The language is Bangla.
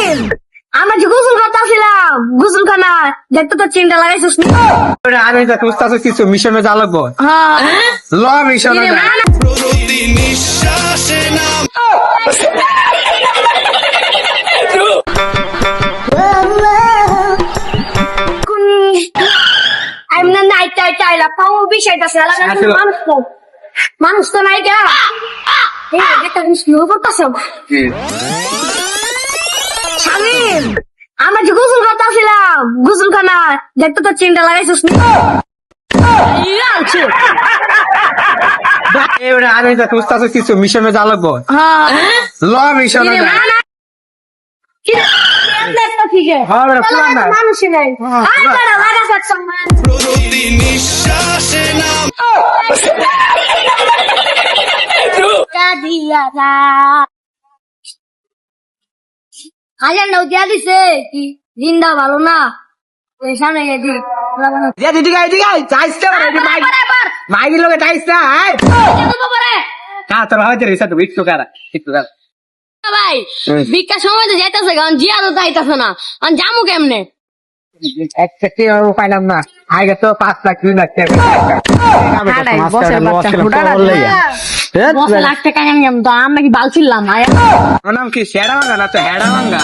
শামিম আমরা যে গোসল করতেছিলাম গোসলখানা দেখতে তো চিন্তা লাগাইছিস না আমি তো খুঁজতেছি কিছু মিশনে যা লাগবো হ্যাঁ ল মিশনে না, না, আমি না নাই চাইলা পাও বিষয়টা মানুষ তো নাই গা একটা জিনিস করতেছ শামিম আমরা যে গোসল করতেছিলাম গোসলখানা দেখতে তো চিন্তা লাগাইছিস না আমি তো খুঁজতেছি কিছু মিশনে যা লাগবো হ্যাঁ ল মিশনে না, না, হ্যাঁ বেটা পুরান না মানুষই নাই আরে বেটা লাগাস এক সঙ্গে হাজার নাও দিয়া দিছে কি জিন্দা ভালো না সামনে গেছি মাইগির লোকে চাইছ না তোর হয়তো রিসা তো একটু কারা একটু কারা ভাই ভিক্ষার সময় তো যাইতেছে কারণ জিয়ারও যাইতেছে না জামু কেমনে একটা কি পাইলাম না আগে তো 5 লাখ 2 লাখ টাকা লাখ টাকা তো আমরা কি বালছিলাম ওর নাম কি সেরা ভাঙ্গা না তো হেডা ভাঙ্গা